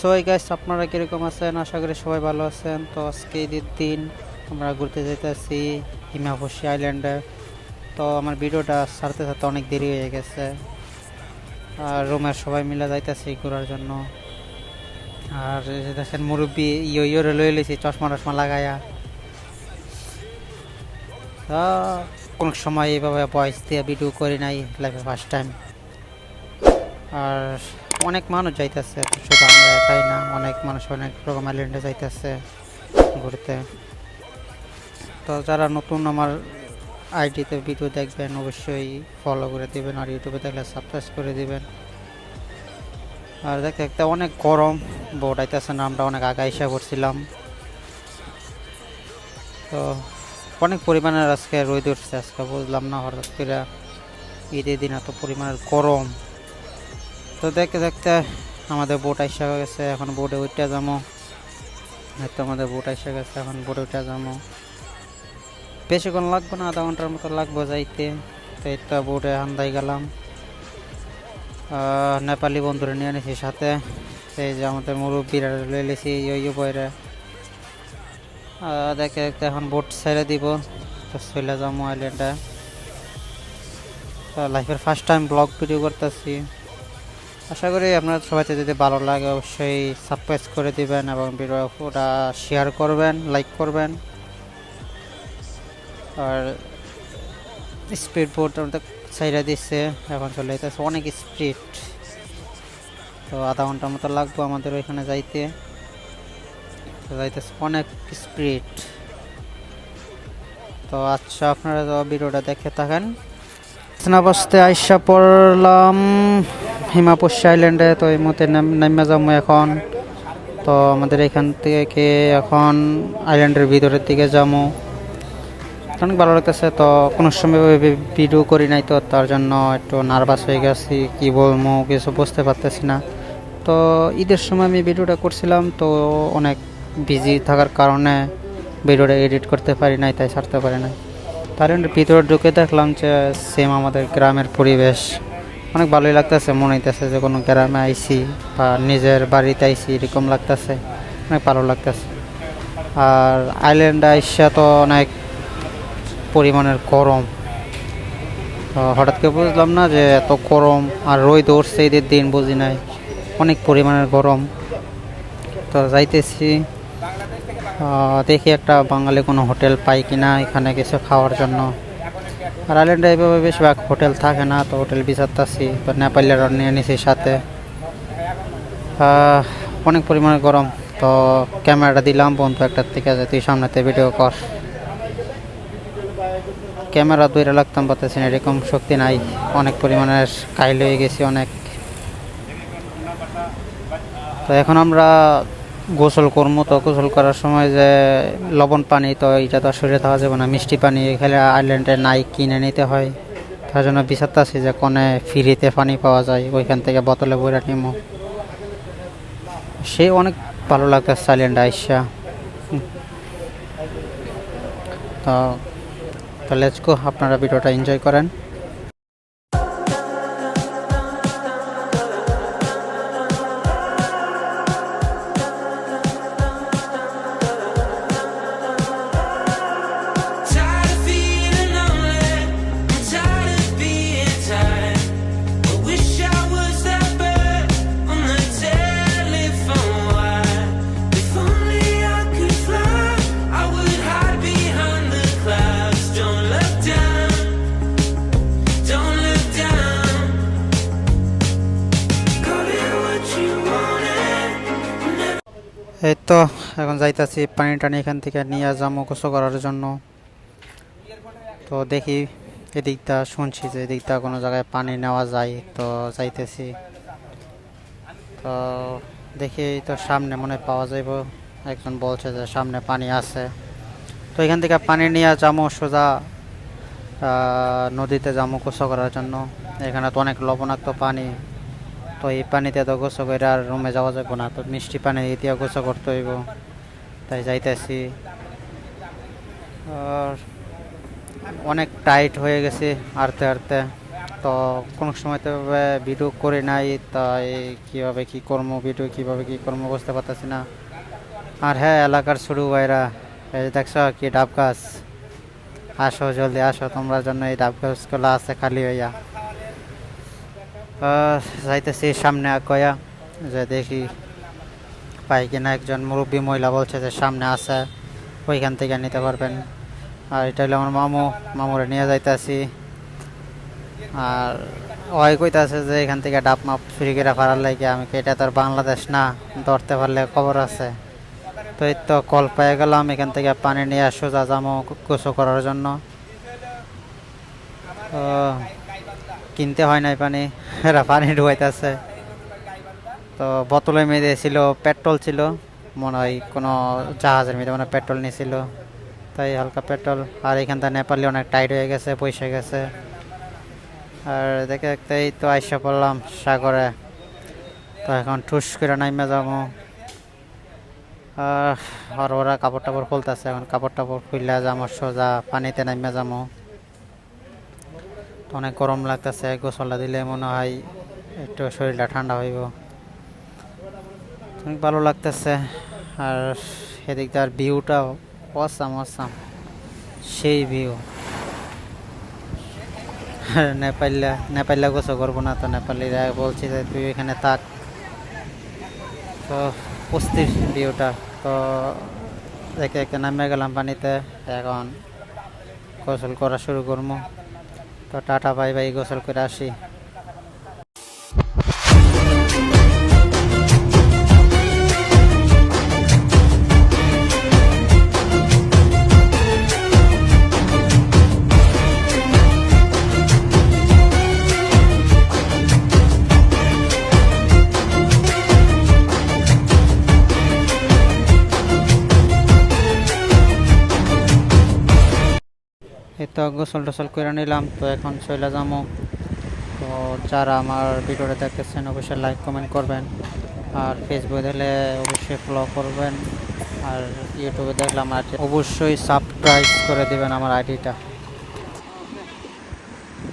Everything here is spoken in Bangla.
সো গাইস, আপনারা কিরকম আছেন? আশা করি সবাই ভালো আছেন। তো আজকে ঈদের দিন আমরা ঘুরতে যেতেছি হিমাবশী আইল্যান্ডে। তো আমার ভিডিওটা ছাড়তে ছাড়তে অনেক দেরি হয়ে গেছে, আর রুমের সবাই মিলে যাইতেছি ঘোরার জন্য। আর এই যে দেখেন মুরব্বী ইয়োরে লয়ে লইছি চশমা টশমা লাগাইয়া। তা কোনো সময় এইভাবে ভয়েস দিয়ে ভিডিও করি নাই, লাইফে ফার্স্ট টাইম। আর অনেক মানুষ যাইতেছে, শুধু আমরা একাই না, অনেক মানুষ অনেক রকম আইল্যান্ডে যাইতেছে ঘুরতে। তো যারা নতুন আমার আইডিতে ভিডিও দেখবেন অবশ্যই ফলো করে দিবেন, আর ইউটিউবে দেখলে সাবস্ক্রাইব করে দিবেন। আর দেখতে দেখতে অনেক গরম, বোট আইতেছে না, আমরা অনেক আগে এসে করছিলাম। তো অনেক পরিমাণের আজকে রোদ উঠছে, আজকে বুঝলাম না হঠাৎ করে ঈদের দিন এত পরিমাণের গরম। তো দেখতে দেখতে আমাদের বোট আইসা গেছে, এখন বোটে উঠে যাবো। হয়তো আমাদের বোট আইসা গেছে, এখন বোটে উঠে যাবো। বেশিক্ষণ লাগবে না, আধা ঘন্টার মতো লাগবে যাইতে। তো এই তো বোটে হান্দাই গেলাম, নেপালি বন্ধুরা নিয়ে নিয়েছি সাথে। এই যে আমাদের মুরব্বীরা লয়ে নিয়েছি ইয়ে বইরে। দেখতে দেখতে এখন বোট ছেড়ে দিব, তো চলে যাবো আইল্যান্ডে। লাইফের ফার্স্ট টাইম ব্লগ ভিডিও করতেছি। আশা করি আপনার সবাইতে যদি ভালো লাগে অবশ্যই সাবস্ক্রাইব করে দিবেন এবং ভিডিওটা শেয়ার করবেন, লাইক করবেন। আর স্পিড বোট আমাদের সাইডে দিচ্ছে, এখন চলে যেতেছে অনেক স্পিড। তো আধা ঘন্টার মতো লাগবে আমাদের ওইখানে যাইতে, যাইতেছে অনেক স্পিড। তো আচ্ছা, আপনারা তো ভিডিওটা দেখে থাকেন। বসতে আইসা পড়লাম হিমাবশী আইল্যান্ডে। তো এই মতে নামে যাবো এখন। তো আমাদের এখান থেকে এখন আইল্যান্ডের ভিতরের দিকে যাবো। অনেক ভালো লাগতেছে। তো কোনো সময় ভিডিও করি নাই, তো তার জন্য একটু নার্ভাস হয়ে গেছি, কি বলবো কিছু বুঝতে পারতেছি না। তো ঈদের সময় আমি ভিডিওটা করছিলাম, তো অনেক বিজি থাকার কারণে ভিডিওটা এডিট করতে পারি নাই, তাই ছাড়তে পারি নাই। তার ভিতরে ঢুকে দেখলাম যে সেম আমাদের গ্রামের পরিবেশ, অনেক ভালোই লাগতেছে। মনে হইতেছে যে কোনো গ্রামে আইছি বা নিজের বাড়িতে আইছি, এরকম লাগতেছে, অনেক ভালো লাগতেছে। আর আইল্যান্ডে আইসা তো অনেক পরিমাণের গরম, হঠাৎ করে বুঝলাম না যে এত গরম। আর রোদ উঠছে ঈদের দিন, বুঝি নাই, অনেক পরিমাণের গরম। তো যাইতেছি, দেখি একটা বাঙালি কোনো হোটেল পাই কিনা এখানে কিছু খাওয়ার জন্য। আর আইল্যান্ডে এইভাবে বেশিরভাগ হোটেল থাকে না, তো হোটেল বিচারতেছি। তো নেপালিরা নিয়ে নিছি সাথে। অনেক পরিমাণে গরম। তো ক্যামেরাটা দিলাম বন্ধু একটার থেকে, যে তুই সামনেতে ভিডিও কর। ক্যামেরা দূরে লাগতাম, পারতেছি না, এরকম শক্তি নাই, অনেক পরিমাণের কাইল হয়ে গেছি অনেক। তো এখন আমরা গোসল করবো। তো গোসল করার সময় যে লবণ পানি, তো এটা তো শরীরে থাকা যাবে না, মিষ্টি পানি এখানে আইল্যান্ডে নাই, কিনে নিতে হয়। তার জন্য বিচারতেছি যে কোনে ফ্রিতে পানি পাওয়া যায়, ওইখান থেকে বোতলে বইরা নিমো। সে অনেক ভালো লাগতেছে আইল্যান্ডে আইসা। তো লেটস গো, আপনারা ভিডিওটা এনজয় করেন। এই তো এখন যাইতাছি, পানি টানি এখান থেকে নিয়ে যাবো গোসল করার জন্য। তো দেখি এদিকটা, শুনছি যে এদিকটা কোনো জায়গায় পানি নেওয়া যায়, তো যাইতেছি। তো দেখি তো সামনে মনে পাওয়া যাইব, একজন বলছে যে সামনে পানি আছে। তো এখান থেকে পানি নিয়ে যাবো সোজা নদীতে যাবো গোসল করার জন্য। এখানে তো অনেক লবণাক্ত পানি, তো এই পানিতে তো গোসল করে আর রুমে যাওয়া যাবে না, তো মিষ্টি পানি দিয়ে গোসল করতে হইব, তাই যাইতেছি। আর অনেক টাইট হয়ে গেছে হাঁটতে হাঁটতে। তো কোনো সময় তো ভিডিও করে নাই, তাই কীভাবে কী করবো, ভিডিও কীভাবে কী করবো বুঝতে পারতেছি না। আর হ্যাঁ, এলাকার ছোটো ভাইরা, এই যে দেখছো কি ডাব গাছ, আসো জলদি আসো, তোমরা জন্য এই ডাব গাছগুলো আছে খালি হইয়া। যাইতেছি সামনে গয়া, যে দেখি পাই কিনা। একজন মুরব্বী মহিলা বলছে যে সামনে আছে, ওইখান থেকে নিতে পারবেন। আর এটা হলো আমার মামুরে নিয়ে যাইতেছি। আর ওই কইতাছে যে এখান থেকে ডাব মাপ চুরি করে ফারার লাগে। আমি কি, এটা তো আর বাংলাদেশ না, ধরতে পারলে খবর আছে। তো এই তো কল পেয়ে গেলাম, এখান থেকে পানি নিয়ে সোজা যাবো গোসল করার জন্য। তো কিনতে হয় নাই পানি, এরা পানি ঢুকাইতেছে। তো বোতলের মেয়েদের ছিল, পেট্রোল ছিল মনে হয়, কোনো জাহাজের মেয়েদের মানে পেট্রোল নিয়েছিল, তাই হালকা পেট্রোল। আর এখানটা নেপালি অনেক টাইট হয়ে গেছে, পয়সা গেছে। আর দেখে দেখতেই তো আইসা পড়লাম সাগরে। তো এখন ঠুস করে নাইমে যাবো। আর ওরা কাপড় টাপড় খুলতেছে, এখন কাপড় টাপড় খুললে যাবো সোজা পানিতে নাইমে যাবো। তো অনেক গরম লাগতেছে, গোসলটা দিলে মনে হয় একটু শরীরটা ঠান্ডা হইব, অনেক ভালো লাগতেছে। আর এদিক তার ভিউটা অসাম অসাম, সেই ভিউ। নেপালিরা গোসল করবো না, তো নেপালিরা বলছি যে তুই এখানে থাক। তো অস্থির ভিউটা। তো দেখে দেখে নামে গেলাম পানিতে, এখন গোসল করা শুরু করবো। তো টাটা বাই বাই, গোসল করে আসি। এই তো গোসল টোসল করে নিলাম, তো এখন চলে যাবো। তো যারা আমার ভিডিওটা দেখতেছেন অবশ্যই লাইক কমেন্ট করবেন, আর ফেসবুকে দেখলে অবশ্যই ফলো করবেন, আর ইউটিউবে দেখলে আমার অবশ্যই সাবস্ক্রাইব করে দেবেন আমার আইডিটা।